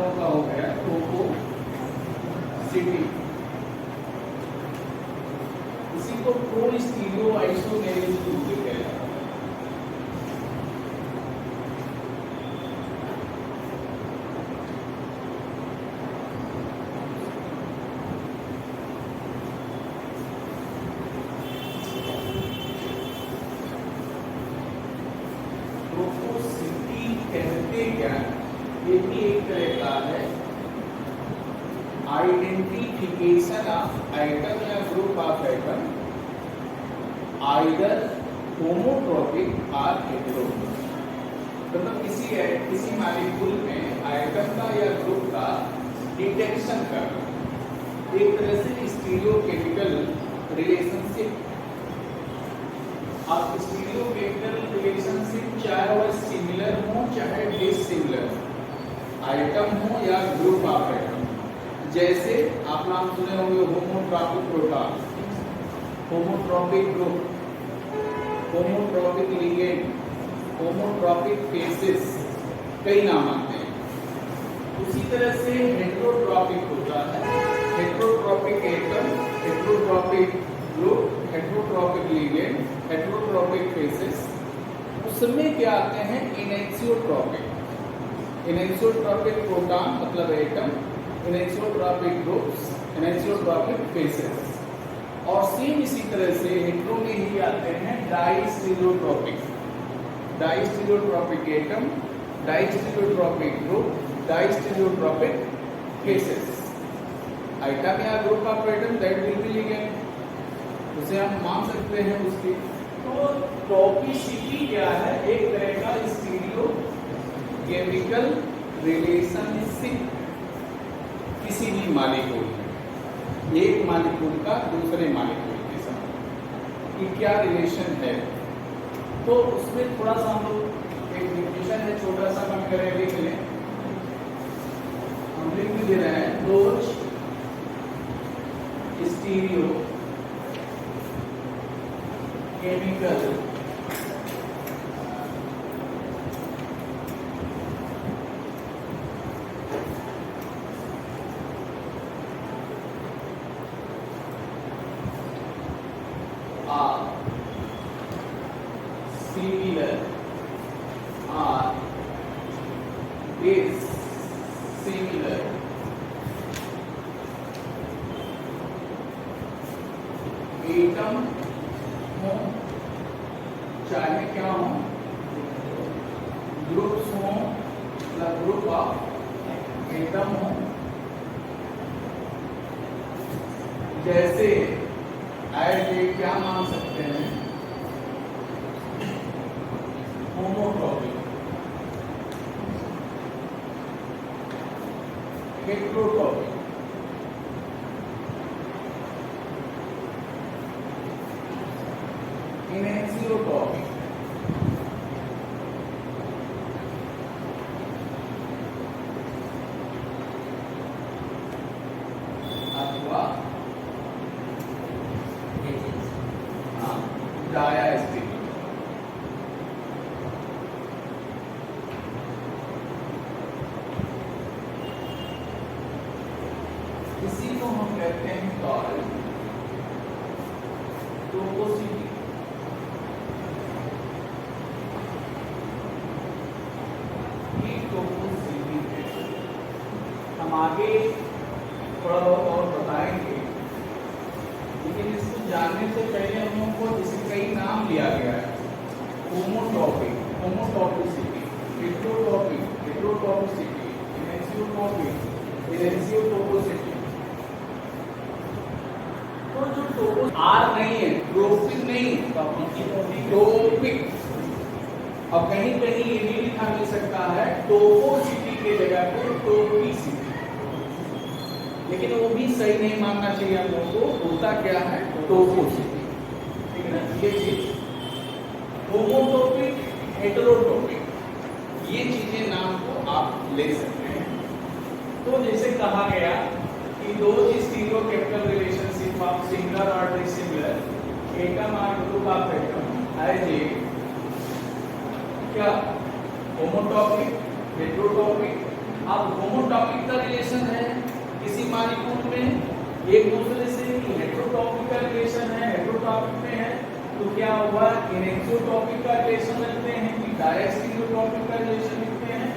लोगों का हो गया टोपोसिटी। इसी को प्रो स्टीरियो आइसोमेरिज्म कहते हैं। टोपोसिटी कहते क्या, ये भी एक तरह का है आइडेंटिफिकेशन ऑफ आइटम या ग्रुप ऑफ आइटम आइदर होमोट्रॉपिक और हेटेरोट्रॉपिक। मतलब किसी मॉलिक्यूल में आइटम का या ग्रुप का डिटेक्शन करना, एक तरह से स्टीरियोकेमिकल रिलेशनशिप। अब स्टीरियोकेमिकल रिलेशनशिप चाहे वह सिमिलर हो चाहे डिसिमिलर, आइटम हो या ग्रुप ऑफ आइटम। जैसे आप नाम सुने होंगे होमोट्रॉपिक प्रोटॉन, होमोट्रॉपिक ग्रुप, होमोट्रॉपिक लिगेंड, होमोट्रॉपिक फेसेस, कई नाम आते हैं। उसी तरह से हेटेरोट्रॉपिक होता है, heterotrophic atom, heterotrophic group, heterotrophic ligand, heterotrophic faces. उसमें क्या आते हैं इनएक्सियोट्रॉपिक, इनएक्सियोट्रॉपिक प्रोटॉन मतलब एटम, इनएक्सियोट्रॉपिक ग्रुप्स, इनएक्सियोट्रॉपिक फेसेस। और सेम इसी तरह से हेटेरो में ही आते हैं डाइस्टीरियोट्रॉपिक, डाइस्टीरियोट्रॉपिक एटम, डाइस्टीरियोट्रॉपिक ग्रुप, डाइस्टीरियोट्रॉपिक फेसेस। आइटम या group of item that will be ligand, उसे हम मान सकते हैं उसकी। तो टॉपिसिटी क्या है, एक तरह का स्टीरियोकेमिकल रिलेशनशिप किसी भी मॉलिक्यूल में, एक मॉलिक्यूल का दूसरे मॉलिक्यूल के साथ कि क्या रिलेशन है। तो उसमें थोड़ा सा हम लोग एक डिफिनेशन है, छोटा सा कम करें, लिख लें। हम लिख दे रहे हैं those stereo chemical are similar or dissimilar atom हो चाहे क्या हो, ग्रुप्स हो या ग्रुप ऑफ एटम हो। जैसे ऐड क्या मान सकते हैं, होमोट्रॉपिक, हेटेरोट्रॉपिक, इनएक्सियोट्रॉपिक, अथवा डायास्टिक। इसी को हम कहते हैं टोपोसिटी। ये टोपोसिटी है। हम आगे थोड़ा बहुत और बताएंगे, लेकिन इसको जानने से पहले हम लोगों को इसके कई नाम लिया गया है। होमोट्रॉपिक, होमोट्रॉपिसिटी, हेटेरोट्रॉपिक, हेटेरोट्रॉपिसिटी, इनएक्सियोट्रॉपिक, इनएक्सियोट्रोपोसिटी। तो जो टोपो आर नहीं है, ट्रोपिक नहीं, टोपिक। अब कहीं कहीं ये भी लिखा मिल सकता है टोपोसिटी के जगह पे टोपिसिटी, लेकिन वो भी सही नहीं मानना चाहिए हम लोगों को। होता क्या है टोपोसिटी, ठीक है ना। ये चीज होमोट्रॉपिक, हेटेरोट्रॉपिक, ये चीजें नाम को आप ले सकते हैं। तो जैसे कहा गया कि दो स्टीरियोकेमिकल रिलेशनशिप ऑफ सिंगुलर और डिसिमिलर एटम और group of atom as a क्या होमोट्रॉपिक, हेटेरोट्रॉपिक। अब होमोट्रॉपिक टॉपिक का रिलेशन है किसी मॉलिक्यूल में एक दूसरे से, हेटेरोटॉपिक का रिलेशन है, हेटेरोटॉपिक में है तो क्या हुआ, एनेक्सोटॉपिक का रिलेशन रखते हैं कि डायस्टीरियोटॉपिक का रिलेशन रखते हैं,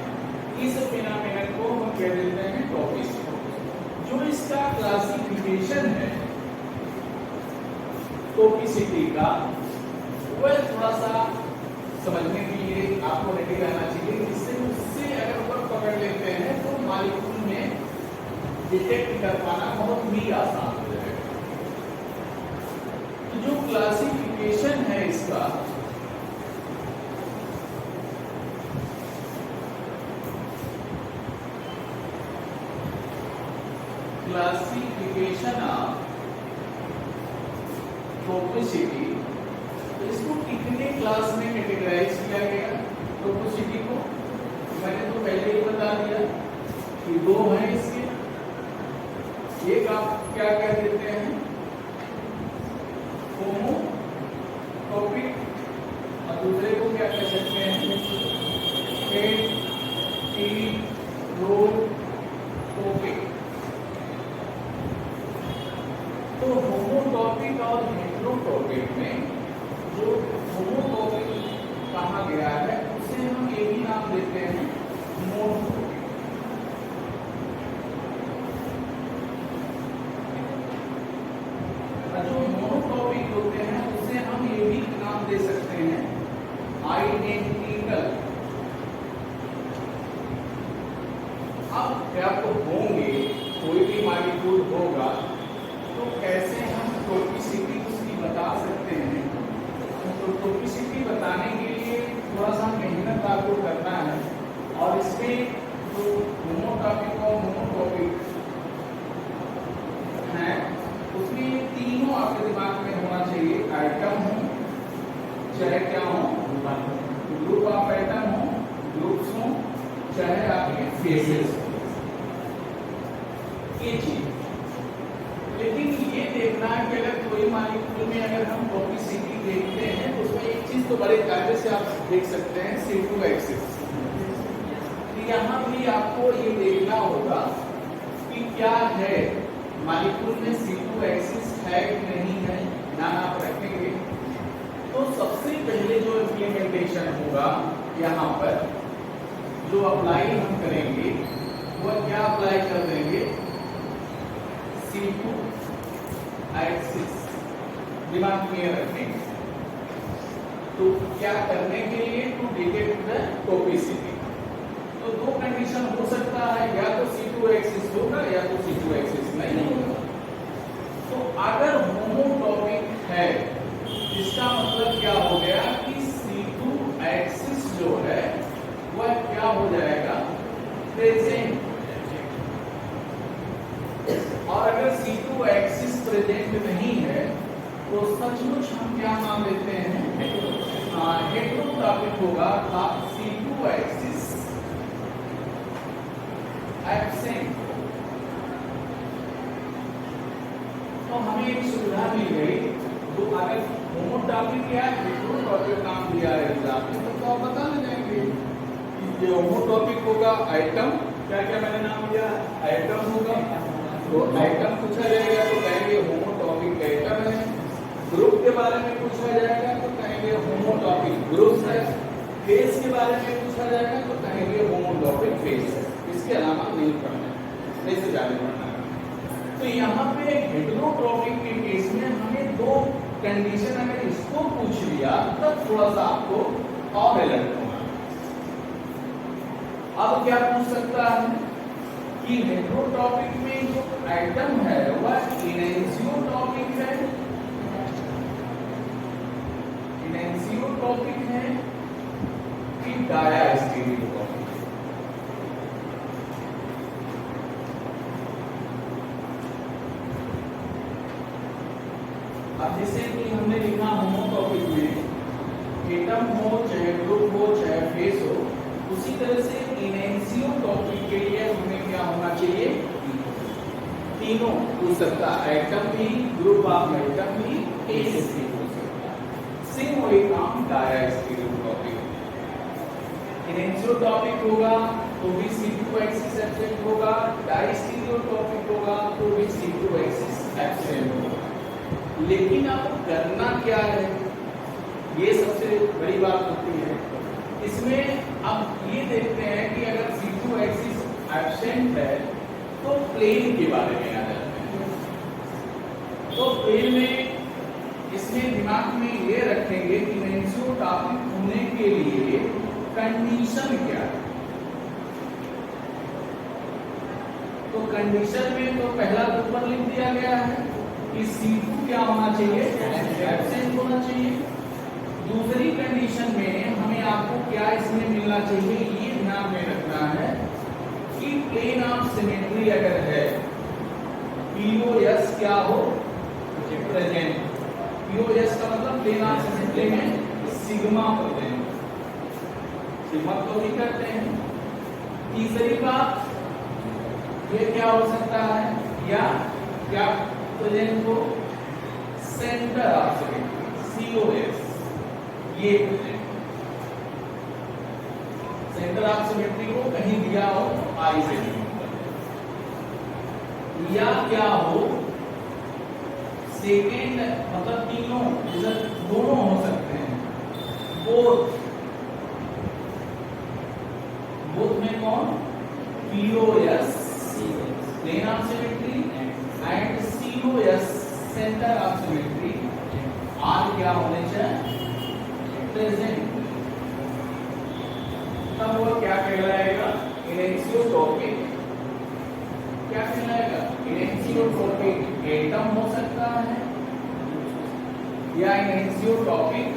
इस फिनोमेनन को हम कह देते हैं टॉपिसिटी। जो इसका क्लासिफिकेशन है टॉपिसिटी का, वह थोड़ा सा समझने के लिए आपको रेडी रहना चाहिए, जिससे उससे अगर ऊपर पकड़ लेते हैं तो मॉलिक्यूल में डिटेक्ट कर पाना बहुत ही आसान हो जाएगा। तो जो क्लासिफिकेशन है इसका, क्लासिफिकेशन ऑफ टॉपिसिटी, इसको कितने क्लास में कैटेगराइज किया गया टॉपिसिटी को, मैंने तो पहले ही बता दिया कि दो हैं इसके, एक आप क्या कह देते हैं होमोटॉपिक और दूसरे को क्या कह सकते हैं हेटेरोटॉपिक। तो होमोटॉपिक और हेटेरोटॉपिक में जो होमोटॉपिक कहा गया है उसे हम एक ही नाम देते हैं मोनोटॉपिक। जो मोनोटॉपिक होते हैं उसे हम ये भी नाम दे सकते हैं आइडेंटिकल। अब क्या आपको होंगे, कोई भी मॉलिक्यूल होगा तो कैसे हम टॉपिसिटी उसकी बता सकते हैं। तो टॉपिसिटी बताने के लिए थोड़ा सा मेहनत आपको करना है, और इसमें जो होमोटॉपिक और मोनोटॉपिक है उसमें तीनों आपके दिमाग में होना चाहिए, आइटम हो चाहे क्या हो, ग्रुप ऑफ आइटम हो, ग्रुप्स हो, चाहे आपके फेसेस हो, ये चीज। लेकिन ये देखना है कि अगर कोई मॉलिक्यूल में अगर हम टॉपिसिटी देखते हैं तो उसमें एक चीज तो बड़े कायदे से आप देख सकते हैं, C2 एक्सिस। यहाँ भी आपको ये देखना होगा कि क्या है मॉलिक्यूल में C2 एक्सिस है कि नहीं है, ध्यान आप रखेंगे। तो सबसे पहले जो इम्प्लीमेंटेशन होगा यहाँ पर जो अप्लाई हम करेंगे वह क्या अप्लाई कर देंगे, C2 एक्सिस, दिमाग में रखेंगे। तो क्या करने के लिए, टू डिटेक्ट द टॉपिसिटी। तो दो कंडीशन हो सकता है, या तो C2 एक्सिस होगा या तो C2 एक्सिस नहीं होगा। तो अगर होमोटॉपिक है इसका मतलब क्या हो गया कि C2 एक्सिस जो है वह क्या हो जाएगा, प्रेजेंट। और अगर C2 एक्सिस प्रेजेंट नहीं है तो सचमुच हम क्या मान लेते हैं, हेटेरोटॉपिक होगा, C2 एक्सिस एब्सेंट। तो हमें एक सुविधा मिल गई, तो अगर होमोटॉपिक या हेटेरोटॉपिक नाम दिया है एग्जाम में तो आप बता जाएंगे कि जो होमोटॉपिक होगा आइटम, क्या क्या मैंने नाम दिया, आइटम होगा, तो आइटम पूछा जाएगा तो कहेंगे होमोटॉपिक आइटम है। ग्रुप के बारे में पूछा जाएगा तो कहेंगे होमोटॉपिक ग्रुप है। फेस के बारे में पूछा जाएगा तो कहेंगे होमोटॉपिक फेस है। इसके अलावा नहीं पढ़ना, नहीं से जाने पढ़ना है। तो यहाँ पे हेटेरोटॉपिक के केस में हमें दो कंडीशन अगर इसको पूछ लिया तब थोड़ा सा आपको और अलर्ट होना। अब क्या पूछ सकता है कि हेटेरोटॉपिक में जो आइटम है वह एनेंसियोटॉपिक है, एनेंसियोटॉपिक है कि डायस्टीरियोटॉपिक। अब जैसे कि हमने लिखा होमोटॉपिक में एटम हो चाहे ग्रुप हो चाहे फेस हो, उसी तरह से एनेंसियोटॉपिक के लिए हमें क्या होना चाहिए, तीनों हो सकता है, आइटम भी, ग्रुप ऑफ आइटम भी, फेस भी हो सकता है। सेम वही काम डायस्टीरियोटॉपिक। एनेंसियोटॉपिक होगा तो तो भी C2 एक्सिस एब्सेंट होगा, डाइस्टीरियोट्रॉपिक होगा तो भी C2 एक्सिस एब्सेंट होगा। लेकिन अब करना क्या है, ये सबसे बड़ी बात होती है। इसमें अब ये देखते हैं कि अगर C2 एक्सिस एब्सेंट है तो प्लेन के बारे में आ जाते हैं। तो प्लेन में इसमें दिमाग में ये रखेंगे कि एनिसोट्रॉपिक होने के लिए कंडीशन क्या है। तो कंडीशन में तो पहला ऊपर लिख दिया गया है कि C2 क्या होना चाहिए, एब्सेंट होना चाहिए। दूसरी कंडीशन में हमें आपको क्या इसमें मिलना चाहिए, ये ध्यान में रखना है कि प्लेन ऑफ सिमेट्री अगर है, POS क्या हो, प्रेजेंट। POS का मतलब प्लेन ऑफ सिमेट्री में सिग्मा प्रेजेंट, सिग्मा तो भी करते हैं। तीसरी बात ये क्या हो सकता है, या क्या प्रेजेंट हो, सेंटर ऑफ सिमेट्री COS, ये प्रेजेंट। सेंटर ऑफ सिमेट्री को कहीं दिया हो आई से, या क्या हो सेकेंड, मतलब तीनों दोनों हो सकते हैं। बोथ में कौन, POS plane of symmetry and COS centre of symmetry are क्या होने चाहिए, प्रेजेंट। तब वो क्या कहलाएगा, एनिसोट्रॉपिक। क्या कहलाएगा, एनिसोट्रॉपिक एटम हो सकता है, या एनिसोट्रॉपिक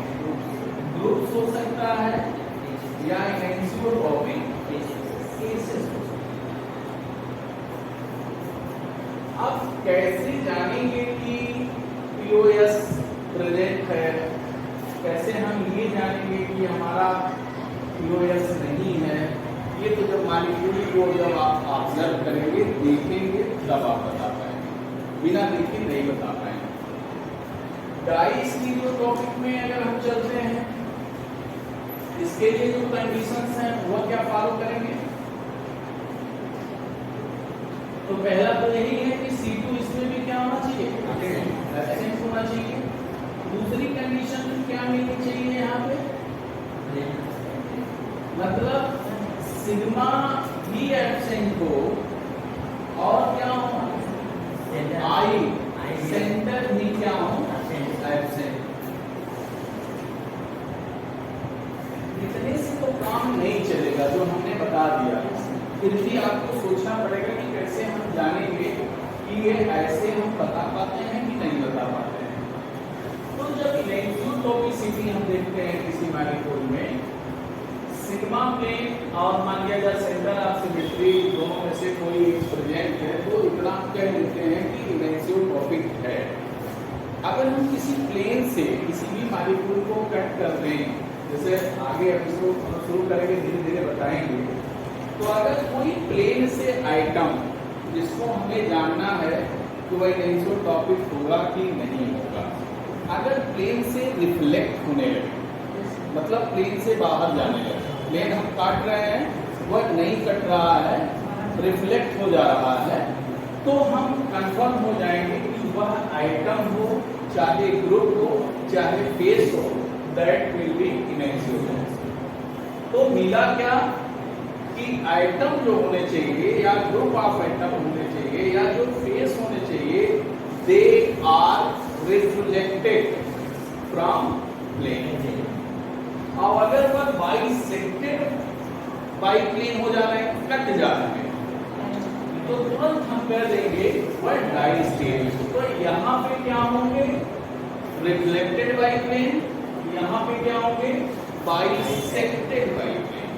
ग्रुप्स हो सकता है, या एनिसोट्रॉपिक केसेस हो सकता है। अब कैसे जानेंगे कि POS प्रेजेंट है, कैसे हम ये जानेंगे कि हमारा POS नहीं है, ये तो जब मॉलिक्यूल को जब आप ऑब्जर्व करेंगे, देखेंगे, तब आप बता पाएंगे, बिना देखे नहीं बता पाएंगे। डाइस्टीरियोट्रॉपिक में अगर हम चलते हैं, इसके लिए जो कंडीशंस हैं वो क्या फॉलो करेंगे। तो पहला तो यही है कि C2 इसमें भी क्या होना चाहिए, एब्सेंट होना चाहिए। दूसरी कंडीशन क्या मिलनी चाहिए यहाँ पे, मतलब सिग्मा भी एब्सेंट हो, और क्या हो, आई सेंटर भी क्या हो, एब्सेंट। इतने से तो काम नहीं चलेगा जो हमने बता दिया, फिर भी आपको सोचना पड़ेगा कि कैसे हम जानेंगे कि ये ऐसे हम बता पाते हैं कि नहीं बता पाते हैं। तो जब एनिसोट्रॉपिसिटी हम देखते हैं किसी मॉलिक्यूल में, सिग्मा प्लेन और मान लिया जाए सेंटर ऑफ सिमेट्री, दोनों में से कोई प्रेजेंट है, तो इतना कह देते हैं कि एनिसोट्रॉपिक है। अगर हम किसी प्लेन से किसी भी मॉलिक्यूल को कट कर दें, जैसे आगे एपिसोड शुरू करेंगे, धीरे धीरे बताएंगे, तो अगर कोई प्लेन से आइटम जिसको हमें जानना है कि वह एनिसोट्रॉपिक होगा कि नहीं होगा, अगर प्लेन से रिफ्लेक्ट होने लगे, मतलब प्लेन से बाहर जाने लगे, प्लेन हम काट रहे हैं वह नहीं कट रहा है, रिफ्लेक्ट हो जा रहा है, तो हम कंफर्म हो जाएंगे कि वह आइटम हो, चाहे ग्रुप हो, चाहे फेस हो, दैट विल बी एनिसोट्रॉपिक। तो मिला क्या कि आइटम जो होने चाहिए, या ग्रुप ऑफ आइटम होने चाहिए, या जो फेस होने चाहिए, they are reflected from plane. और अगर वह बाइसेक्टेड बाई प्लेन हो जा रहे हैं, कट जा रहे हैं, तो तुरंत हम कर देंगे वह डाइस्टेरियो। तो यहाँ पे क्या होंगे, रिफ्लेक्टेड बाई प्लेन, यहाँ पे क्या होंगे, बाइसेक्टेड बाई प्लेन।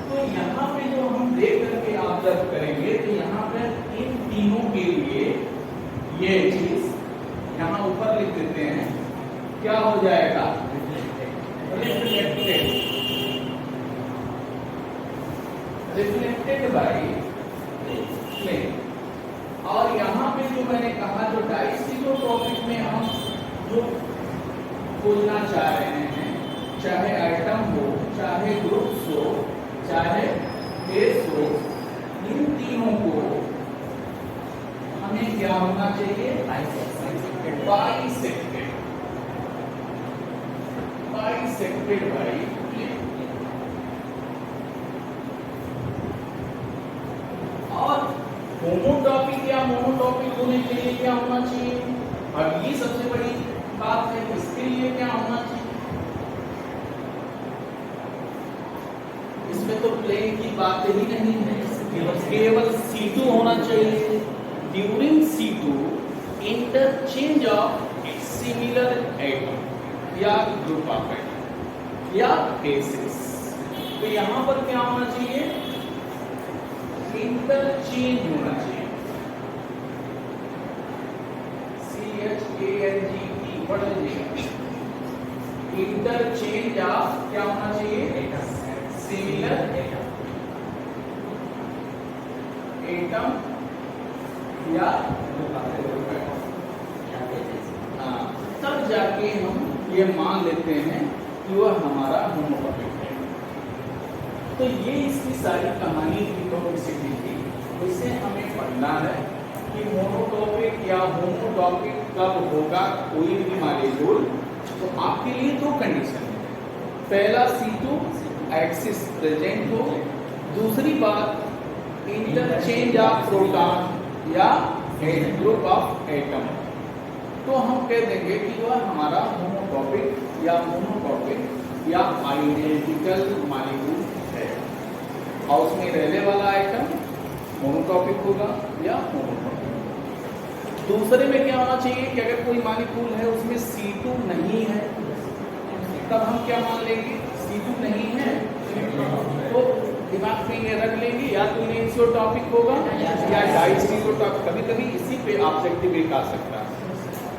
तो यहाँ पे जो हम देख करके ऑब्जर्व करेंगे, तो यहाँ पर इन तीनों के लिए ये चीज यहाँ ऊपर लिख देते हैं, क्या हो जाएगा, रिफ्लेक्टेड बाई प्लेन। और यहाँ पे जो मैंने कहा, जो डाइस्टीरियोट्रॉपिक में हम जो खोजना चाह रहे हैं, चाहे आइटम हो, चाहे ग्रुप्स हो, चाहे फेसोस, इन तीनों को हमें क्या होना चाहिए? Bisected by plane. और होमोटॉपिक या मोनोटॉपिक होने के लिए क्या होना चाहिए? अब ये सबसे बड़ी बात है, इसके लिए क्या होना चाहिए? इसमें तो प्लेन की बात ही नहीं है, केवल C2 होना चाहिए। During C2 interchange of similar atom या ग्रुप ऑफ एटम या फेसेस, तो यहां पर क्या होना चाहिए? इंटरचेंज होना चाहिए। CHANGE पढ़ लीजिए। इंटरचेंज ऑफ क्या होना चाहिए? सिमिलर एटम या तब जाके हम ये मान लेते हैं कि वह हमारा होमोटॉपिक है। तो ये इसकी सारी कहानी की टॉपिसिटी थी। इसे हमें पढ़ना है कि मोनोटॉपिक या होमोटॉपिक कब होगा कोई भी मॉलिक्यूल। तो आपके लिए दो कंडीशन है, पहला C2 एक्सिस प्रेजेंट हो, दूसरी बात इंटरचेंज ऑफ प्रोटॉन या ग्रुप ऑफ एटम। तो हम कह देंगे कि वह हमारा होमोटॉपिक या मोनोटॉपिक या आइडेंटिकल मॉलिक्यूल है, और उसमें रहने वाला आइटम मोनोटॉपिक होगा या होमोटॉपिक। दूसरे में क्या होना चाहिए कि अगर कोई मॉलिक्यूल है उसमें C2 नहीं है, तब हम क्या मान लेंगे? C2 नहीं है तो दिमाग में ये रख लेंगे, या तो एनेंसियोटॉपिक होगा या डाइस्टीरियोटॉपिक। कभी कभी इसी पे ऑब्जेक्टिव एक आ सकता है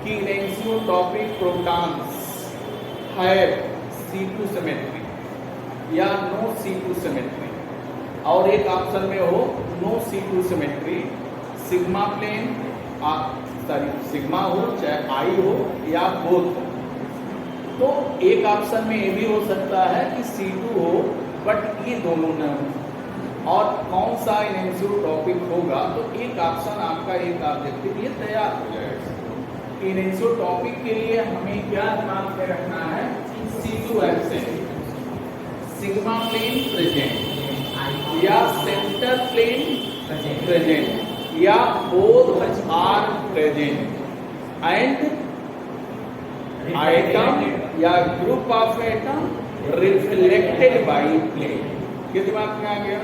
कि enantiotopic protons have C2 symmetry या नो C2 सिमेट्री, और एक ऑप्शन में हो no C2 symmetry, sigma plane sigma हो चाहे आई हो या बोथ हो। तो एक ऑप्शन में ये भी हो सकता है कि C2 हो बट ये दोनों न हो, और कौन सा एनेंसियोटॉपिक होगा तो एक ऑप्शन आपका एक ऑब्जेक्टिव ये तैयार हो जाएगा। एनेंसियोटॉपिक के लिए हमें क्या ध्यान में रखना है? C2 absent, sigma plane present या सेंटर प्लेन प्रेजेंट या both are present and atom या group of atom reflected by plane. ये दिमाग में आ गया।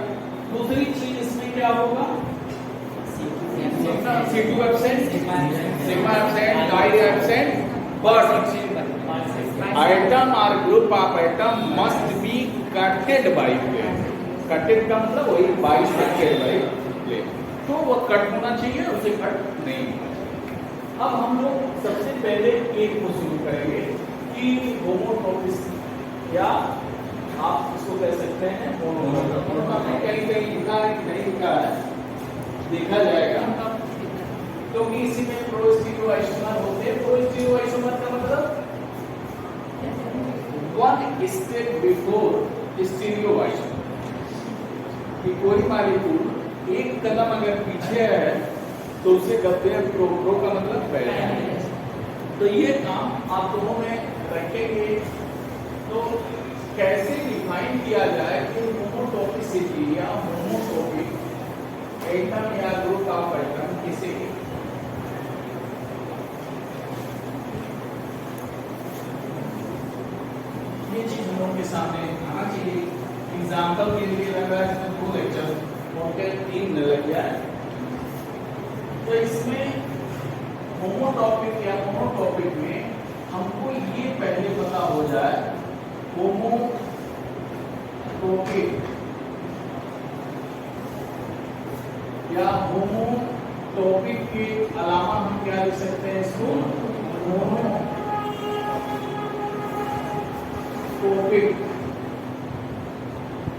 दूसरी चीज इसमें क्या होगा? C2 absent, sigma absent, I absent, but atom और group of atom must be cutted by plane. Cutted का मतलब वही बाइसेक्टेड बाय प्लेन, तो वो कट होना चाहिए, उसे कट नहीं होना चाहिए। अब हम लोग सबसे पहले एक को शुरू करेंगे कि होमोटॉपिसिटी, या आप इसको कह सकते हैं मोनोटॉपिक। कहीं कहीं लिखा है कि नहीं लिखा है देखा जाएगा, क्योंकि इसी में प्रो-स्टीरियो आइसोमर होते हैं। प्रो-स्टीरियो आइसोमर का मतलब one step before stereo isomer, कि कोई मॉलिक्यूल एक कदम अगर पीछे है तो उसे कहते हैं प्रो। प्रो का मतलब पहले। तो ये काम आप दोनों में रखेंगे। तो कैसे डिफाइन किया जाए कि होमोटॉपिसिटी या होमोटॉपिक एटम या ग्रुप ऑफ एटम किसे? ये चीज हम लोग के सामने आना चाहिए। एग्जाम्पल के लिए लग रहा है इसमें 2 लेक्चर मोटे 3 लग गया है। तो इसमें होमोटॉपिक या मोनोटॉपिक में हमको ये पहले पता हो जाए, होमोटॉपिक या होमोटॉपिक के अलावा हम क्या लिख सकते हैं? इसको मोनोटॉपिक,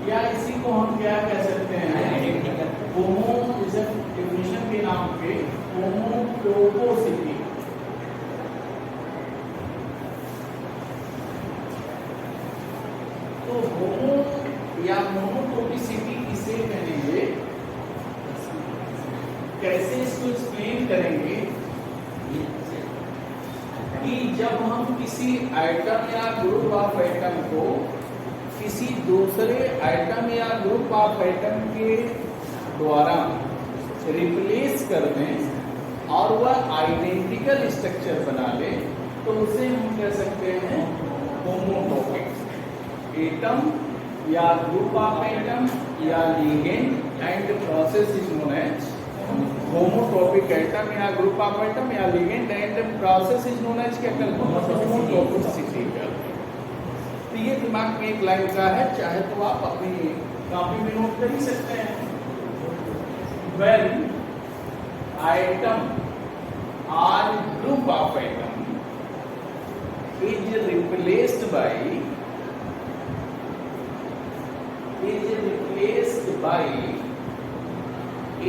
या इसी को हम क्या कह सकते हैं? होमो डेफिनेशन के नाम पे होमोटॉपिसिटी। तो होमो या मोनोटॉपिसिटी इसे कहेंगे, कैसे इसको एक्सप्लेन करेंगे कि जब हम किसी आइटम या ग्रुप ऑफ आइटम को किसी दूसरे आइटम या ग्रुप ऑफ आइटम के द्वारा रिप्लेस कर दें और वह आइडेंटिकल स्ट्रक्चर बना ले तो उसे हम कह सकते हैं होमोटॉपिक। एटम या ग्रुप ऑफ आइटम या ligand and process is known as homotopic. Atom या ग्रुप ऑफ एटम या ligand and process is known as क्या कहते हैं? होमोटॉपिसिटी। तो ये दिमाग में एक लाइन का है, चाहे तो आप अपनी कॉपी में नोट कर ही सकते हैं। When item or group of item is replaced by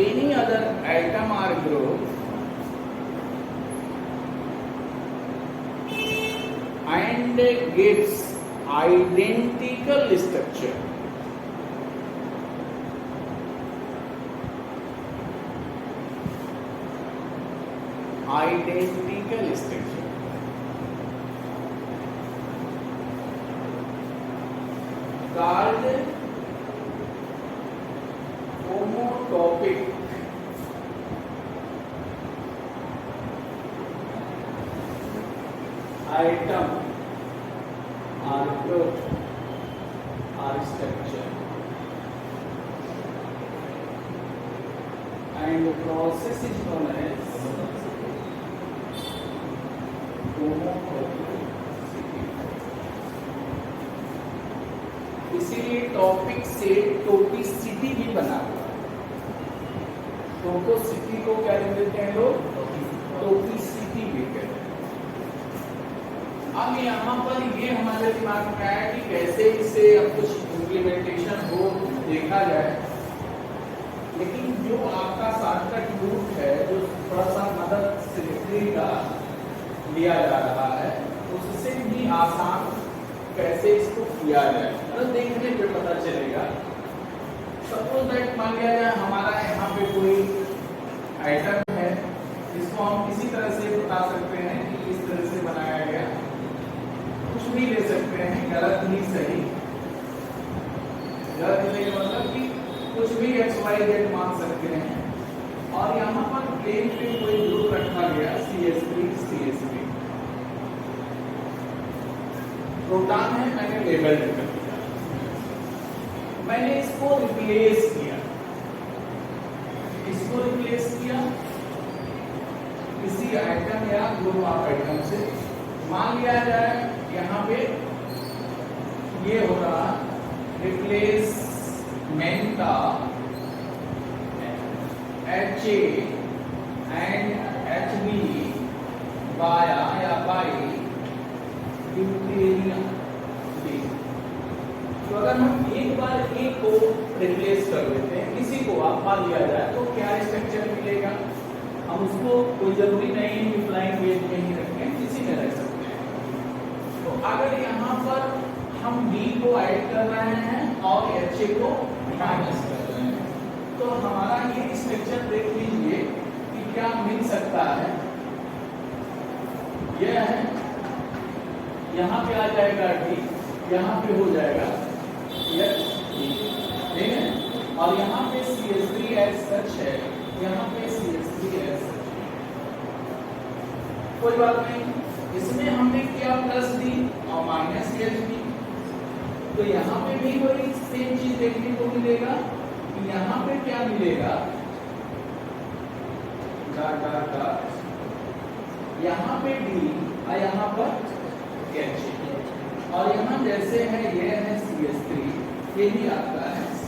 any other item or group and gets identical structure, identical structure, called homotopic। Item or group or structure and process is known as होमोटॉपिसिटी। इसीलिए topic से टोपिसिटी भी बना हुआ है। टोपोसिटी को क्या देते हैं लोग? टोपिसिटी भी कहते हैं। अब यहाँ पर ये हमारे दिमाग में आया कि कैसे इसे अब कुछ इम्प्लीमेंटेशन हो देखा जाए, लेकिन जो आपका शॉर्टकट रूट है जो थोड़ा सा मदद सिलेक्टरी का लिया जा रहा है उससे भी आसान कैसे इसको किया जाए मतलब देखने पे पता चलेगा। सपोज दैट मान लिया जाए हमारा यहाँ पे कोई आइटम है जिसको हम किसी तरह से बता सकते हैं कि किस तरह से बनाया गया, कुछ भी ले सकते हैं, गलत ही सही। गलत ही सही मतलब कि कुछ भी XYZ मान सकते हैं और यहाँ पर प्लेन पे कोई ग्रुप रखा गया CH3 प्रोटॉन है, मैंने लेबल कर दिया, मैंने इसको रिप्लेस किया, इसको रिप्लेस किया किसी आइटम या ग्रुप ऑफ आइटम से। मान लिया जाए यहाँ पे ये हो रहा replacement of HA and HB बाया या बाई ड्यूटेरियम। तो अगर हम एक बार ए को रिप्लेस कर देते हैं, किसी को आप मान लिया जाए तो क्या स्ट्रक्चर मिलेगा? हम उसको कोई जरूरी नहीं है फ्लाइंग वेज में ही रखें, किसी में रख सकते हैं। तो अगर यहाँ पर हम B को ऐड कर रहे हैं और HA को माइनस कर रहे हैं तो हमारा ये स्ट्रक्चर देख लीजिए कि क्या मिल सकता है। यह है, यहाँ पे आ जाएगा D, यहाँ पे हो जाएगा H, ठीक है, और यहाँ पे CH3 एज सच है, यहाँ पे CH3 एज सच है। कोई बात नहीं, इसमें हमने किया प्लस डी और माइनस HB, तो यहाँ पे भी वही सेम चीज देखने को मिलेगा कि यहाँ पे क्या मिलेगा, यहाँ पे D और यहाँ पर H, और यहाँ जैसे है ये है CH3, ये भी आता है C।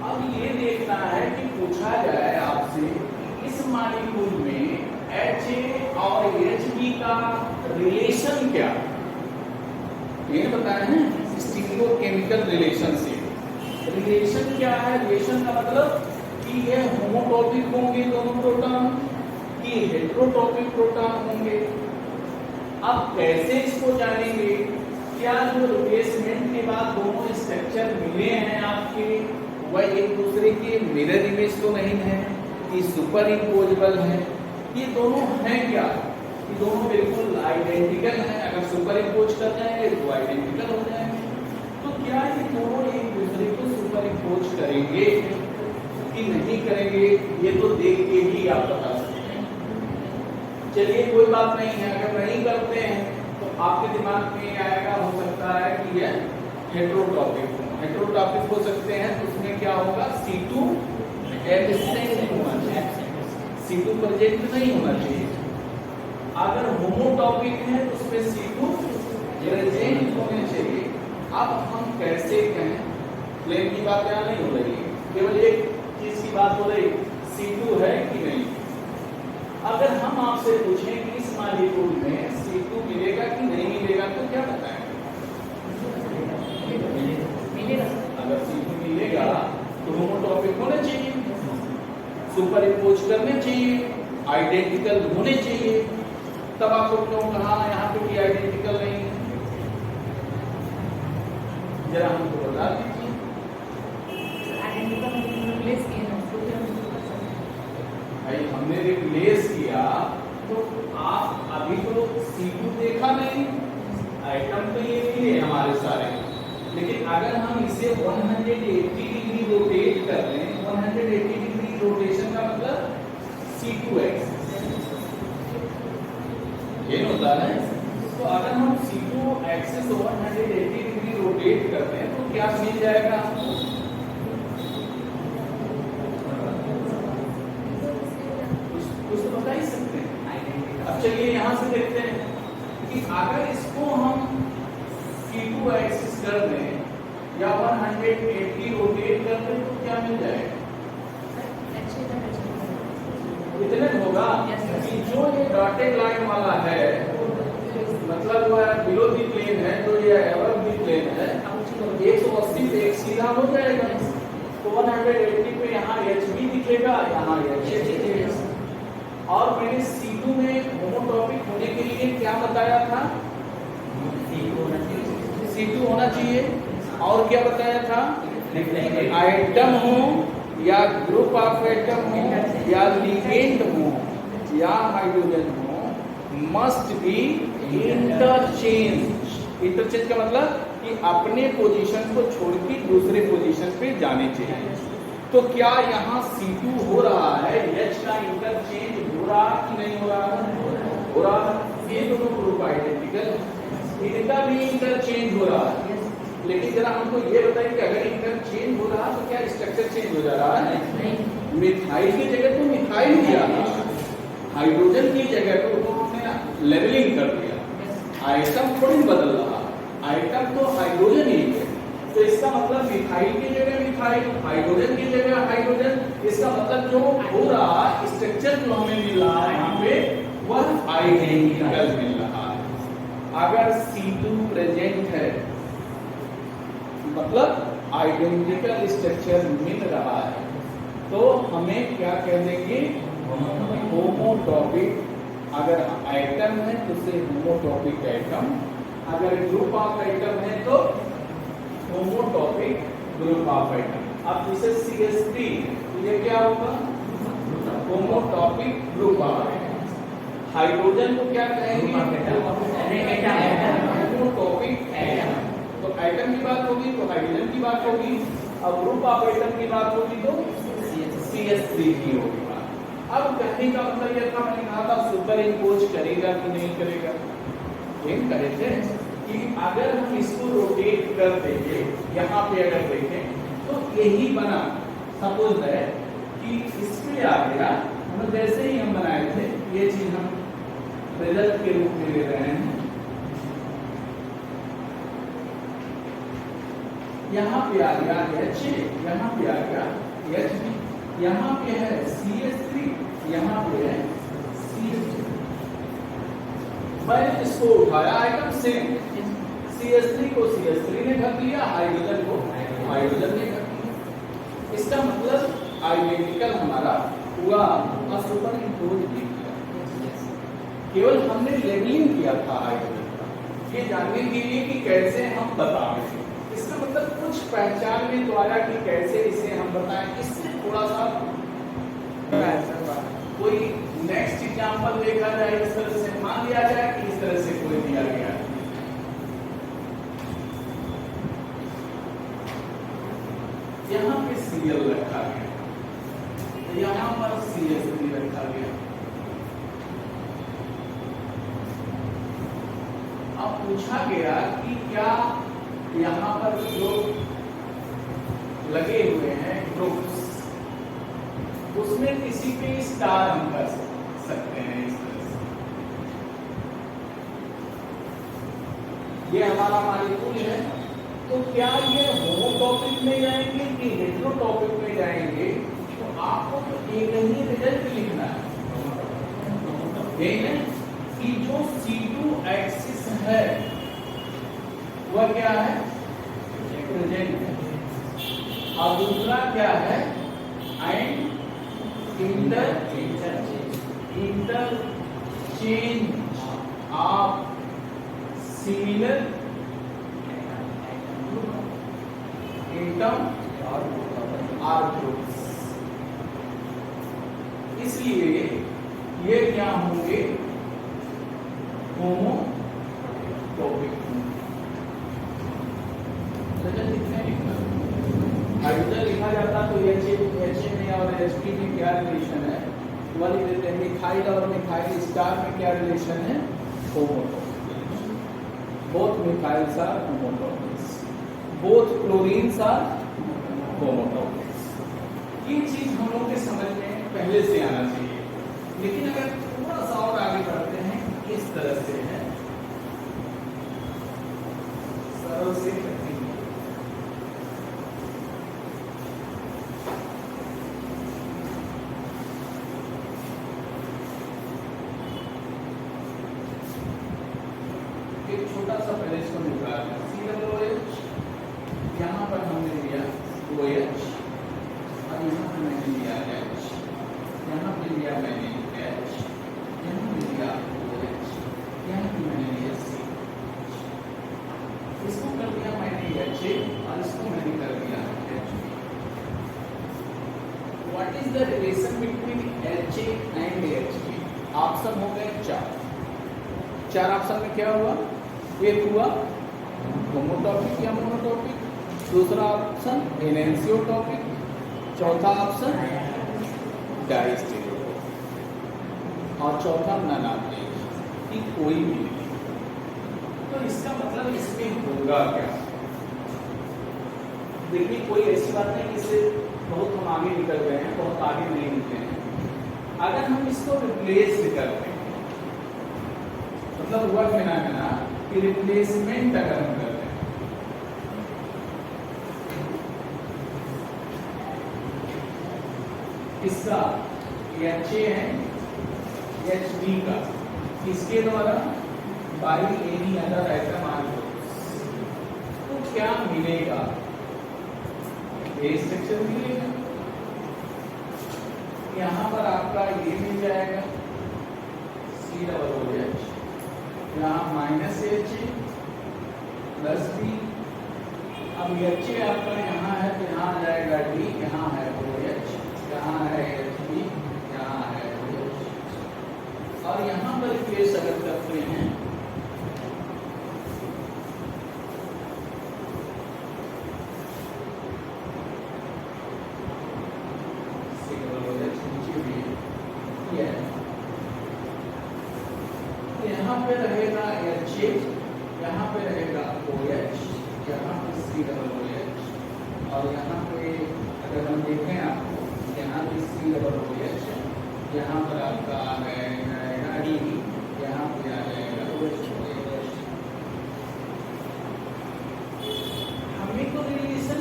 अब ये देखना है कि पूछा जाए आपसे इस मॉलिक्यूल में HA और HB का रिलेशन क्या, ये बताया है स्टीरियोकेमिकल रिलेशनशिप। रिलेशन क्या है? रिलेशन का मतलब कि ये होमोटॉपिक होंगे दोनों प्रोटॉन कि हेटेरोटॉपिक प्रोटॉन होंगे। अब कैसे इसको जानेंगे कि क्या जो रिप्लेसमेंट के बाद दोनों स्ट्रक्चर मिले हैं आपके, वह एक दूसरे के मिरर इमेज तो नहीं है कि सुपर इम्पोजेबल है? ये दोनों हैं क्या? ये दोनों बिल्कुल आइडेंटिकल हैं। अगर सुपर इम्पोज कर जाएंगे तो आइडेंटिकल हो जाएंगे। तो क्या ये दोनों एक दूसरे को सुपर इम्पोज करेंगे कि नहीं करेंगे, ये तो देख के ही आप बता सकते हैं। चलिए कोई बात नहीं है, अगर नहीं करते हैं तो आपके दिमाग में आएगा, हो सकता है कि यह हेटेरोटॉपिक हो। हेटेरोटॉपिक हो सकते हैं तो उसमें क्या होगा, C2 एब्सेंट होना चाहिए, C2 प्रेजेंट नहीं होना चाहिए। अगर होमोटॉपिक है तो उसमें C2 प्रेजेंट होने चाहिए। अब हम कैसे कहें, प्लेन की बात यहाँ नहीं हो रही है, केवल एक चीज की बात हो रही, C2 है कि नहीं। अगर हम आपसे पूछें कि इस मॉलिक्यूल में C2 मिलेगा कि नहीं मिलेगा तो क्या बताएंगे? अगर C2 मिलेगा तो होमोटॉपिक होने चाहिए, सुपर इम्पोज करने चाहिए, आइडेंटिकल होने चाहिए। तब आपको क्यों कहा यहाँ पे कि आइडेंटिकल नहीं है? जरा हमको बता दीजिए। भाई हमने रिप्लेस किया तो आप अभी तो C2 देखा नहीं, आइटम तो ये मिले हमारे सारे, लेकिन अगर हम इसे 180 डिग्री रोटेट कर दें, 180 डिग्री रोटेशन का मतलब C2x ये होता है। तो अगर हम C2 एक्सिस 180 डिग्री रोटेट करते हैं तो क्या मिल जाएगा हमको? कुछ तो बता ही सकते हैं। अब चलिए यहाँ से देखते हैं कि अगर इसको हम C2 एक्सिस कर दें या 180 रोटेट कर दें तो क्या मिल जाएगा? इतने होगा कि जो ये डॉटेड लाइन वाला है मतलब वो बिलो दी प्लेन है, जो ये अबव दी प्लेन है, 180 पे एक सीधा हो जाएगा। तो 180 पे यहाँ H भी दिखेगा, यहाँ H दिखेगा। और मैंने C2 में होमोटॉपिक होने के लिए क्या बताया था? C2 होना चाहिए। और क्या बताया था? आइटम हो या ग्रुप ऑफ एटम हो या लिगेंड हो या हाइड्रोजन हो, मस्ट बी इंटरचेंज। इंटरचेंज का मतलब कि अपने पोजीशन को छोड़ के दूसरे पोजीशन पे जाने चाहिए। तो क्या यहाँ C2 हो रहा है, H का इंटरचेंज हो रहा कि नहीं हो रहा? हो रहा है। ये दोनों ग्रुप आइडेंटिकल, इनका भी इंटरचेंज हो रहा है। लेकिन जरा हमको ये बताइए कि अगर इंटरचेंज हो रहा तो क्या स्ट्रक्चर चेंज हो जा रहा है? नहीं। मिथाइल की जगह तो मिथाइल दिया, हाइड्रोजन की जगह तो उन्होंने लेवलिंग कर दिया। आइटम थोड़ी बदल रहा, आइटम तो हाइड्रोजन ही है। तो इसका मतलब मिथाइल की जगह मिथाइल, हाइड्रोजन की जगह हाइड्रोजन। इसका मतलब जो हो रहा स्ट्रक्चर जो हमें मिल रहा है यहाँ पे वह आइडेंटिकल मिल रहा है। अगर C2 प्रेजेंट है मतलब आइडेंटिकल स्ट्रक्चर मिल रहा है तो हमें क्या कह देंगे? होमोटॉपिक। अगर आइटम है तो उसे होमोटॉपिक आइटम, अगर ग्रुप ऑफ आइटम है तो होमोटॉपिक ग्रुप ऑफ आइटम। अब जैसे CH3 तो ये क्या होगा? होमोटॉपिक ग्रुप ऑफ आइटम। हाइड्रोजन को क्या कहेंगे? होमोटॉपिक आइटम। तो आइटम की बात होगी तो हाइड्रोजन की बात होगी, अब ग्रुप ऑफ आइटम की बात होगी तो CH3 की होगी। अब कहने का मतलब यह था, मैंने कहा था सुपर इम्पोज करेगा कि नहीं करेगा। ये कहे थे कि अगर हम इसको रोटेट कर देंगे, यहाँ पे अगर देखें तो यही बना, सपोज है कि इस पे आ गया, मतलब जैसे ही हम बनाए थे ये चीज हम रिजल्ट के रूप में ले रहे हैं। यहाँ पे आ गया H, यहाँ पे आ गया H, यहाँ पे है CH3, यहाँ पे है CH2। मैंने इसको उठाया आइटम सेम, CH3 को CH3 ने ढक लिया, हाइड्रोजन को हाइड्रोजन ने ढक लिया। इसका मतलब आइडेंटिकल हमारा हुआ और सुपर इम्पोज नहीं किया, केवल हमने लेबलिंग किया था हाइड्रोजन का। ये जानने के लिए कि कैसे हम बताएं, इसका मतलब कुछ पहचानने द्वारा कि कैसे इसे हम बताएं, इससे थोड़ा सा कोई नेक्स्ट एग्जांपल देखा जाए, इस तरह से मान लिया जाए कि इस तरह से कोई दिया गया है, यहाँ पे सीरियल रखा गया, यहाँ पर सीरियल भी रखा गया। अब पूछा गया कि क्या यहाँ पर जो लगे हुए हैं ग्रुप्स, उसमें किसी पे स्टार हम कर सकते हैं इस तरह से। ये हमारा मॉलिक्यूल है, तो क्या ये होमो टॉपिक में जाएंगे कि हेटेरो टॉपिक में जाएंगे, तो आपको तो एक ही रिजल्ट लिखना है, कि जो C2 एक्सिस है वह क्या है, प्रेजेंट है, और दूसरा क्या है, and interchange of similar atom or groups। इसलिए ये क्या होंगे, होमोटॉपिक। हाइड्रोजन लिखा जाता तो HA में और HP में क्या रिलेशन है, वह लिख देते हैं। मिथाइल और मिथाइल स्टार में क्या रिलेशन है, homotopic. Both methyls are homotopics, both chlorines are homotopics. ये चीज हम लोग के समझ में पहले से आना चाहिए, लेकिन अगर थोड़ा सा और आगे बढ़ते हैं, इस तरह से है, सरल से कठिन। एक छोटा सा पहले इसको निकालना, COOH, यहाँ पर हमने लिया OH, और यहाँ पर मैंने लिया H, यहाँ पे लिया मैंने H, यहाँ पे लिया OH, यहाँ पे मैंने लिया C, इसको कर दिया मैंने HA और इसको मैंने कर दिया HB। What is the relation between HA and HB? Option हो गए चार ऑप्शन में क्या हुआ, एक हुआ होमोटॉपिक या मोनोटॉपिक, दूसरा ऑप्शन एनेंशियोटॉपिक, चौथा ऑप्शन डायस्टेरियोटॉपिक, और चौथा नॉन-आर्गेनिक कि कोई भी नहीं। तो इसका मतलब इसमें होगा क्या, देखिए कोई ऐसी बात नहीं कि इससे बहुत हम आगे निकल गए हैं, बहुत आगे नहीं निकले हैं। अगर हम इसको रिप्लेस करते हैं, मतलब हुआ फिनोमेना कि रिप्लेसमेंट अगर हम करते हैं, इसका HA है HB का, इसके द्वारा by any other item R, तो क्या मिलेगा, ए स्ट्रक्चर मिलेगा। यहाँ पर आपका ये मिल जाएगा COOH, यहाँ -HA प्लस B, अब HA आपका यहाँ है तो यहाँ आ जाएगा D, यहाँ है OH, यहाँ है HB, यहाँ है OH, और यहाँ पर केस अगर करते हैं यहाँ पे रहेगा HA, यहाँ पे रहेगा OH, यहाँ पे COOH, और यहाँ पे अगर हम देखें आपको, यहाँ पे COOH, यहाँ पर आपका आ जाएगा D, यहाँ पे आ जाएगा OH। हमें तो रिलेशन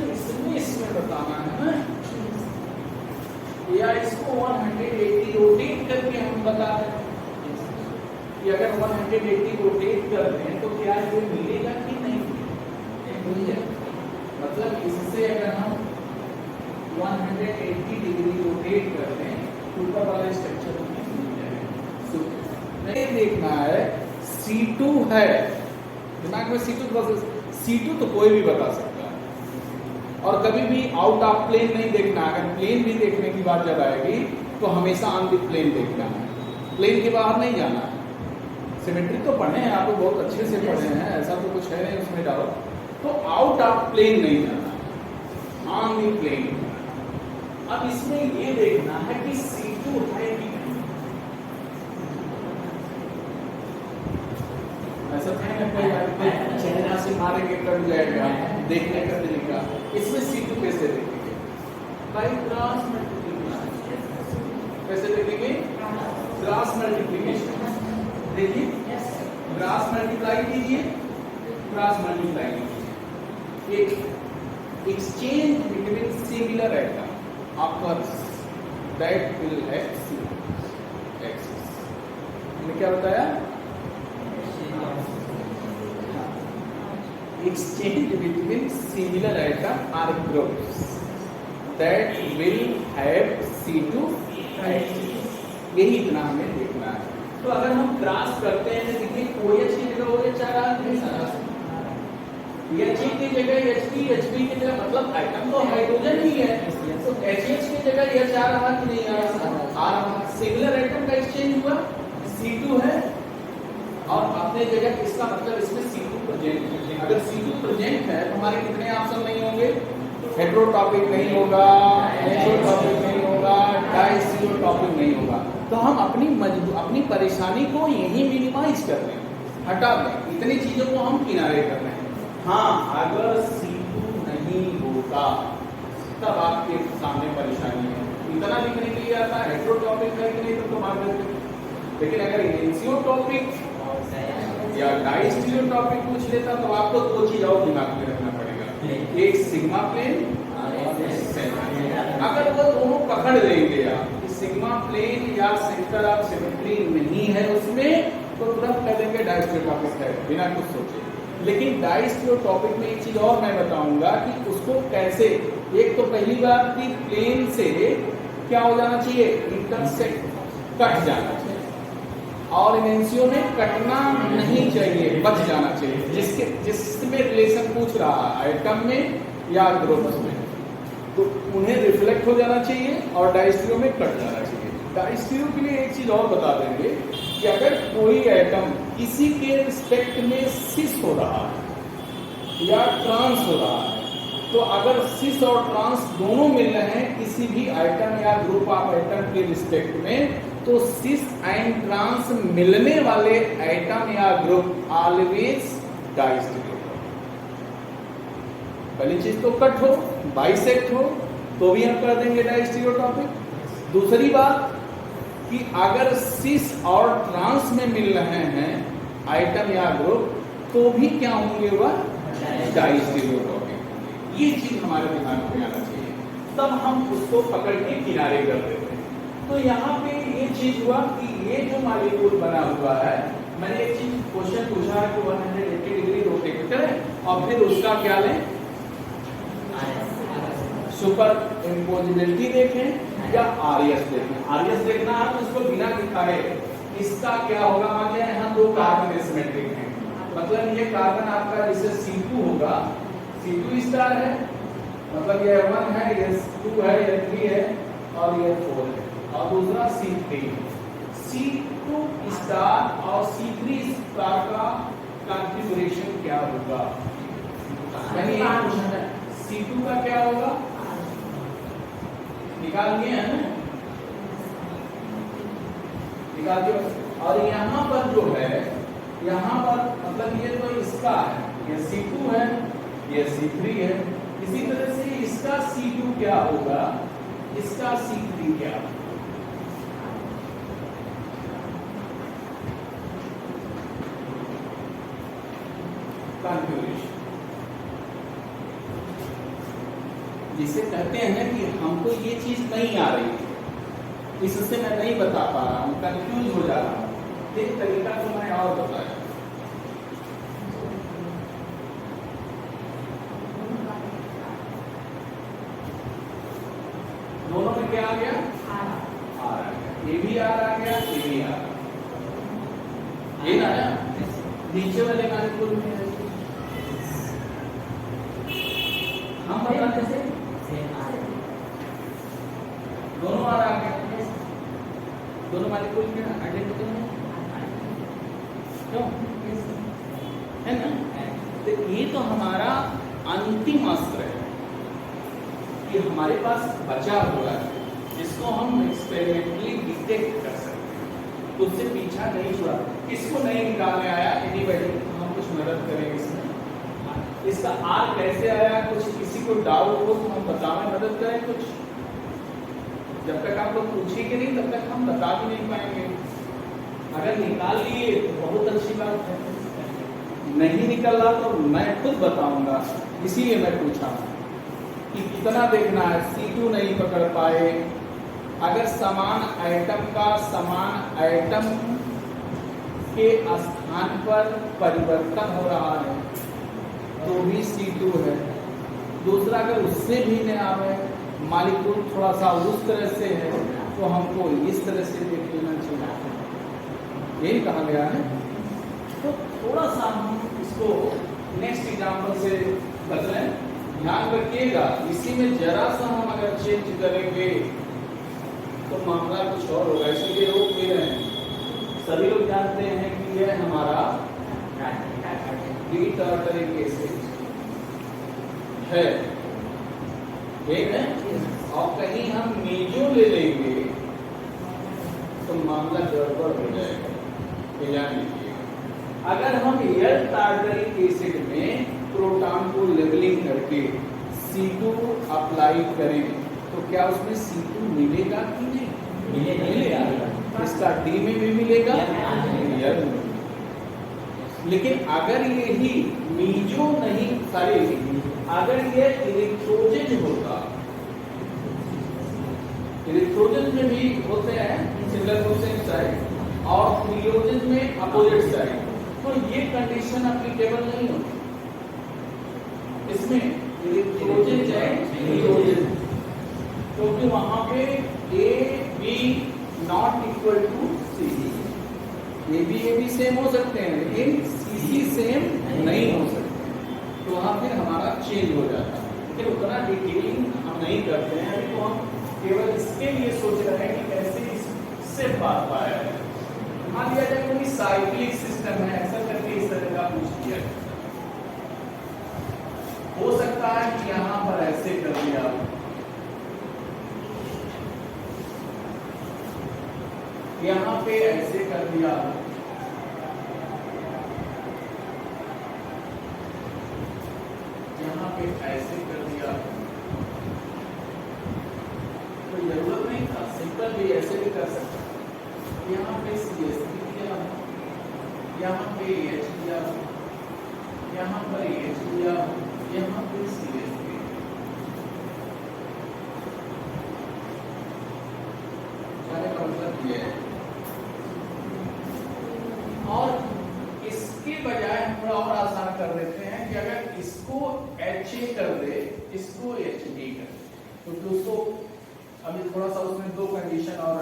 इसमें बताना है ना, या इसको 180 रोटेट करके हम बता रहे हैं कि अगर 180 रोटेट करते हैं तो क्या ये मिलेगा कि नहीं मिलेगा। मतलब इससे अगर हम 180 डिग्री रोटेट करते हैं तो ऊपर वाला स्ट्रक्चर मिल जाएगा। नहीं देखना है C2 है दिमाग में C2 प्रोसेस, C2 तो कोई भी बता सकता है। और कभी भी आउट ऑफ प्लेन नहीं देखना, अगर प्लेन भी देखने की बात जब आएगी तो हमेशा ऑन द प्लेन देखना है, प्लेन के बाहर नहीं जाना है। सिमेट्री तो पढ़े हैं आप, बहुत अच्छे से पढ़े हैं, ऐसा तो कुछ है नहीं उसमें डाउट। तो आउट ऑफ प्लेन नहीं जाना, ऑन द प्लेन। अब इसमें ये देखना है कि C2 है कि नहीं। ऐसा चेहरा से मारेंगे कट जाएगा देखने का तरीका। इसमें C2 कैसे देखेंगे? By cross multiplication. कैसे देखेंगे? Cross multiplication. देखिए क्रॉस मल्टीप्लाई कीजिए, क्रॉस मल्टीप्लाई कीजिए। एक exchange between similar item occurs that will have axis। मैंने क्या बताया? Exchange between similar atom or groups that will have C2 axis। यही इतना हमें देखना है। तो अगर हम क्रॉस करते हैं देखिए OH की जगह OH आ रहा है, H की जगह HP, HP की जगह मतलब आइटम तो हाइड्रोजन ही है, तो HH की जगह H आ रहा कि नहीं आ रहा? सिमिलर आइटम का एक्सचेंज हुआ, C2 है और अपने जगह, इसका मतलब इसमें C2 प्रेजेंट है। अगर C2 प्रेजेंट है तो हमारे कितने ऑप्शन नहीं होंगे? हेटेरोटॉपिक नहीं होगा, एनिसोटॉपिक नहीं होगा, डायस्टिरियोटॉपिक नहीं होगा। तो हम अपनी परेशानी को यही मिनिमाइज कर लें, हटा दें, इतनी चीजों को हम किनारे कर लें। हाँ, अगर C2 नहीं होगा तब आपके सामने परेशानी है। इतना लिखने के लिए आता है, हेटेरोटॉपिक है कि नहीं तो मार देते। लेकिन अगर एनिसोटॉपिक या डायस्टिरियोटॉपिक पूछ लेता तो आपको दो चीज और दिमाग में रखना पड़ेगा, एक सिग्मा प्लेन। अगर वो दोनों पकड़ लेंगे आप, सिग्मा प्लेन या सेंटर ऑफ सिमेट्री नहीं है उसमें, तो तुरंत कह देंगे डायस्टिरियोटॉपिक है बिना कुछ सोचे। लेकिन डायस्टिरियोटॉपिक में एक चीज और मैं बताऊंगा कि उसको कैसे। एक तो पहली बात कि प्लेन से क्या हो जाना चाहिए? इंटरसेक्ट, कट जाना चाहिए। और इमेंसियो में कटना नहीं चाहिए, बच जाना चाहिए। जिसमें रिलेशन पूछ रहा है आइटम में या ग्रुप्स में, तो उन्हें रिफ्लेक्ट हो जाना चाहिए और डायस्टिरियो में कट जाना चाहिए। डायस्टिरियो के लिए एक चीज और बता देंगे कि अगर कोई आइटम किसी के रिस्पेक्ट में सिस हो रहा है या ट्रांस हो रहा है, तो अगर सिस और ट्रांस दोनों मिल रहे हैं किसी भी आइटम या ग्रुप ऑफ आइटम के रिस्पेक्ट में, तो सिस एंड ट्रांस मिलने वाले आइटम या ग्रुप ऑलवेज डायस्टिरियो। पहली चीज तो कट हो, बाइसेक्ट हो तो भी हम कर देंगे डायस्टिरियोटॉपिक। दूसरी बात कि अगर सिस और ट्रांस में मिल रहे हैं आइटम या ग्रुप तो भी क्या होंगे? वह डायस्टिरियोटॉपिक। ये चीज हमारे दिमाग में आना चाहिए, तब हम उसको पकड़ के किनारे कर देते हैं। तो यहाँ पे ये चीज हुआ कि ये जो मॉलिक्यूल बना हुआ है, मैंने एक चीज क्वेश्चन पूछा है कि 180 डिग्री रोटेट करें और फिर उसका क्या लें? सुपर इम्पोजिबिलिटी देखें या आरएस देखें। आरएस देखना है तो इसको बिना दिखाए इसका क्या होगा? मान लिया यहाँ दो कार्बन एसिमेट्रिक हैं, मतलब ये कार्बन आपका जैसे C2 होगा, C2 स्टार है, मतलब ये 1 है, ये 2 है, ये 3 है और ये 4 है, और दूसरा C3। C2 स्टार और C3 स्टार का कॉन्फ़िगरेशन क्या होगा? यानी ये क्वेश्चन है, C2 का क्या होगा? निकाल दिए हैं, निकाल दिए। और यहाँ पर जो है, यहाँ पर मतलब ये तो इसका है, ये C2 है, ये C3 है। इसी तरह से इसका C2 क्या होगा, इसका C3 क्या होगा? कॉन्फ़िगरेशन जिसे कहते हैं कि हमको ये चीज नहीं आ रही है, इससे मैं नहीं बता पा रहा हूँ, कंफ्यूज हो जा रहा हूँ। एक तरीका तो मैं और बताया, दोनों में क्या आ गया? आ गया, ये भी आ गया, ये भी आ रहा। ये ना नीचे वाले मॉलिक्यूल में हम बताते थे दोनों आ रहा है, दोनों मालिक्यूल के आइडेंटिकल है क्यों है ना। तो ये तो हमारा अंतिम अस्त्र है कि हमारे पास बचा हुआ है जिसको हम एक्सपेरिमेंटली डिटेक्ट कर सकते हैं, तो उससे पीछा नहीं छुड़ा। किसको नहीं निकालने आया एनीबॉडी, हम कुछ मदद करेंगे इसमें। इसका आर कैसे आया, कुछ किसी को डाउट हो तो हम बताने मदद करें कुछ। जब तक आप लोग पूछेंगे नहीं तब तक हम बता भी नहीं पाएंगे। अगर निकाल लिए तो बहुत अच्छी बात है, नहीं निकल रहा तो मैं खुद बताऊंगा। इसीलिए मैं पूछा कि कितना देखना है। C2 नहीं पकड़ पाए, अगर समान एटम का समान एटम के स्थान पर परिवर्तन हो रहा है तो भी C2 है। दूसरा अगर उससे भी नहीं आवे, मालिक्यूल थोड़ा सा उस तरह से है तो हमको इस तरह से देख लेना चाहिए, यही कहा गया है। तो थोड़ा सा हम इसको नेक्स्ट एग्जाम्पल से बदलें, ध्यान रखिएगा। इसी में जरा सा हम अगर चेंज करेंगे तो मामला कुछ और होगा, इसलिए रोक दे रहे हैं। सभी लोग जानते हैं कि यह हमारा डी-टार्टरिक एसिड है, ठीक है। और कहीं हम मेजो ले लेंगे तो मामला गड़बड़ हो जाएगा, ध्यान दीजिएगा। अगर हम एल टार्टरिक एसिड में प्रोटॉन को लेवलिंग करके C2 अप्लाई करें तो क्या उसमें C2 मिलेगा कि नहीं? मिलेगा। इसका D में भी मिलेगा, लेकिन अगर यही मीजो नहीं, सॉरी, अगर ये इलेक्ट्रोजन होता, इलेक्ट्रोजन में भी होते हैं सिमिलर टू सेम साइड और ट्रियोजन में अपोजिट साइड, तो ये कंडीशन एप्लीकेबल नहीं होती। इसमें इलेक्ट्रोजन चाहे ट्रियोजन, क्योंकि वहां पे AB not equal to CC। AB same हो सकते हैं लेकिन CC सेम नहीं हो सकते, तो वहां फिर हमारा चेंज हो जाता है। लेकिन उतना डिटेलिंग हम नहीं करते हैं अभी, तो हम केवल इसके लिए सोच रहे हैं कि कैसे इससे बात पाया है। मान लिया जाए कोई साइक्लिक सिस्टम है, ऐसा करके इस तरह का पूछ दिया हो सकता है कि यहां पर ऐसे कर दिया, यहां पे ऐसे कर दिया, यहां पे ऐसे कर दिया, कोई जरूरत नहीं था, सिंपल भी ऐसे भी कर सकता। यहाँ पे CH3 दिया, यहाँ पे H दिया, यहाँ पर H दिया, यहाँ पे CH3। कहने का मतलब ये है। और इसके बजाय हम थोड़ा और आसान कर देते हैं कि अगर इसको HA कर दे, इसको HB कर दे, क्योंकि उसको अभी थोड़ा सा उसमें दो कंडीशन और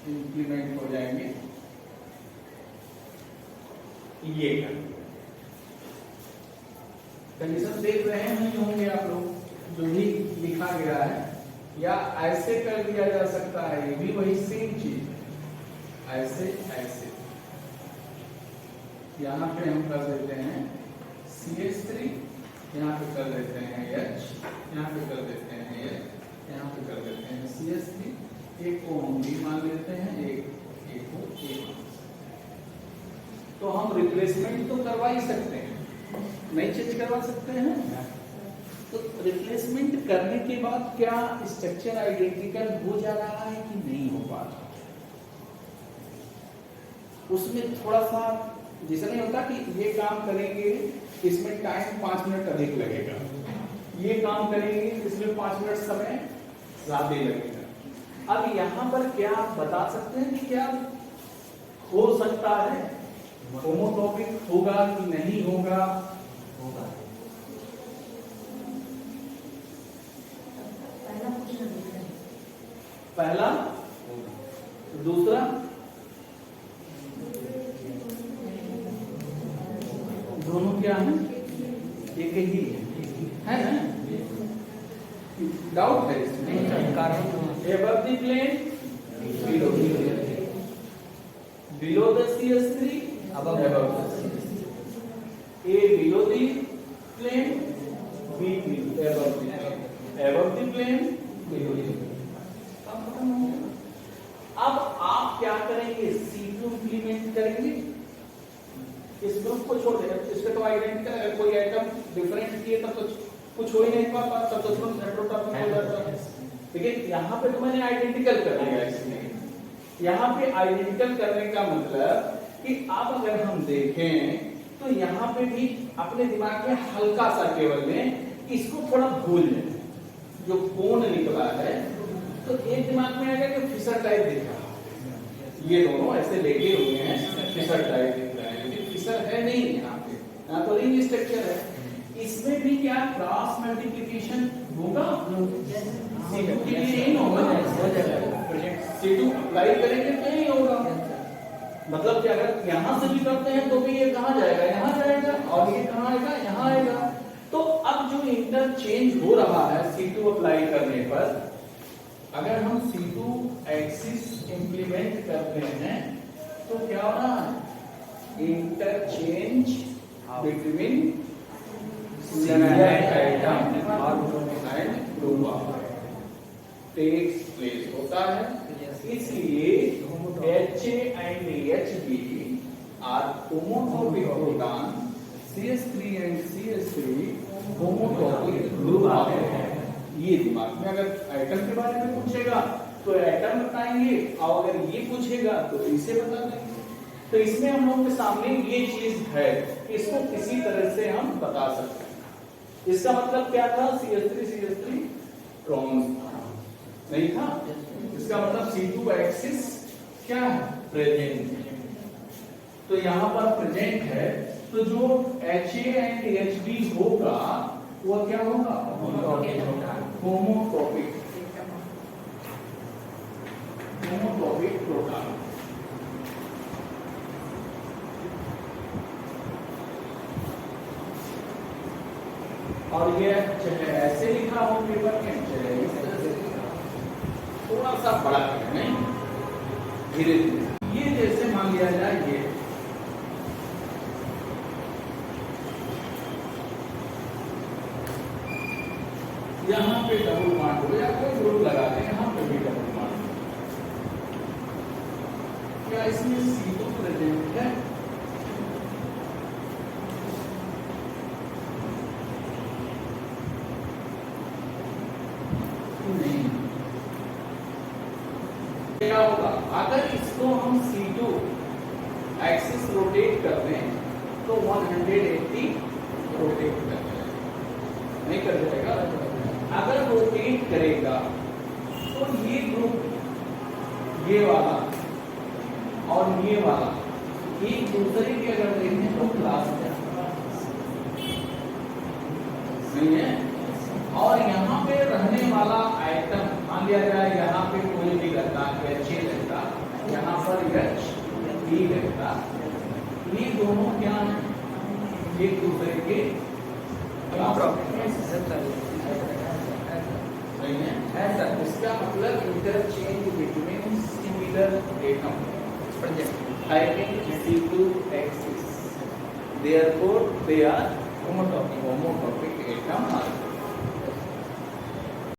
इंप्लीमेंट हो जाएंगे। ये कंडीशन देख रहे हैं नहीं होंगे आप लोग, जो भी लिखा गया है, या ऐसे कर दिया जा सकता है, ये भी वही सेम चीज, ऐसे ऐसे। यहाँ पे हम कर देते हैं CH3, यहाँ पे कर देते हैं H, यहाँ पे कर देते हैं H, यहाँ पे कर देते हैं CH3, एक को हम B मान लेते हैं, एक को A मान। तो हम रिप्लेसमेंट तो करवा ही सकते हैं, नहीं चेंज करवा सकते हैं। तो रिप्लेसमेंट करने के बाद क्या स्ट्रक्चर आइडेंटिकल हो जा रहा है कि नहीं हो पा रहा, उसमें थोड़ा सा जैसा नहीं होता कि ये काम करेंगे इसमें टाइम 5 मिनट अधिक लगेगा, ये काम करेंगे इसमें 5 मिनट समय ज्यादा लगेगा। अब यहाँ पर क्या आप बता सकते हैं कि क्या हो सकता है होमोटॉपिक होगा कि नहीं होगा? होगा। पहला, दूसरा, दोनों क्या है? एक ही है ना? डाउट है इसमें? above the plane, below the plane, below the CS3, above the CS3, A below the plane, B above the plane, above the plane, below the plane. अब आप क्या करेंगे? C2 इंप्लीमेंट करेंगे, इस ग्रुप को छोड़ देंगे, इसका तो आइडेंटिकल, अगर कोई आइटम डिफरेंट किए तब तो कुछ हो ही नहीं पाता, तब तो उसमें हेटेरोटॉपिक हो जाता है। लेकिन यहाँ पे तो मैंने आइडेंटिकल कर दिया इसमें। यहाँ पे आइडेंटिकल करने का मतलब कि अब अगर हम देखें तो यहाँ पे भी अपने दिमाग में हल्का सा केवल में इसको थोड़ा भूल लें, जो कोण निकला है तो एक दिमाग में आएगा कि फिशर टाइप दिख रहा है, ये दोनों ऐसे लेके हुए हैं, फिशर टाइप दिख रहा है, लेकिन फिशर है नहीं यहाँ पे, यहाँ तो रिंग स्ट्रक्चर है। इसमें भी क्या क्रॉस मल्टीप्लिकेशन होगा? C2 के लिए यही होगा, C2 अप्लाई करेंगे तो यही होगा। मतलब कि अगर यहां से भी करते हैं तो भी ये कहां जाएगा? यहां जाएगा, और ये कहां आएगा? यहां आएगा। तो अब जो इंटरचेंज हो रहा है C2 अप्लाई करने पर, अगर हम C2 एक्सिस इंप्लीमेंट करते हैं तो क्या हो रहा है? इंटरचेंज बिटवीन टेक्स प्लेस होता है। इसलिए HA and HB are homotopy proton, CS3 and CS3 homotopy group आते हैं। ये दिमाग में, अगर एटम के बारे में पूछेगा तो एटम बताएंगे, और अगर ये पूछेगा तो इसे बता देंगे। तो इसमें हम लोग के सामने ये चीज है, इसको किसी तरह से हम बता सकते हैं। इसका मतलब क्या था? CS3 ट्रॉन्स नहीं था, इसका मतलब C2 एक्सिस क्या है? प्रेजेंट। तो यहां पर प्रेजेंट है, तो जो HA एंड HB होगा वो क्या होगा? होमोटॉपिक प्रोटॉन। और ये चाहे ऐसे लिखा हो पेपर में, चाहे इस तरह से लिखा हो, थोड़ा सा बड़ा है नहीं, धीरे धीरे। ये जैसे मान लिया जाए, ये यहाँ पे डबल बॉन्ड हो या कोई ग्रुप लगा दें, यहाँ पे भी डबल बॉन्ड। क्या इसमें C2 प्रेजेंट है? नहीं। क्या होगा अगर इसको हम C2 एक्सिस रोटेट कर दें तो 180 रोटेट कर दें, नहीं कर देगा। अगर रोटेट करेगा तो ये ग्रुप, ये वाला और ये वाला एक दूसरे के अगर देखें तो क्लास नहीं है। और यहाँ पे रहने वाला आइटम मान लिया जाए, यहाँ पे कोई भी रहता है, HA रहता, यहाँ पर HB रहता, ये दोनों क्या है? एक दूसरे के नहीं है ऐसा। इसका मतलब interchange between similar atom having C2 axis, therefore they are homotopic atom.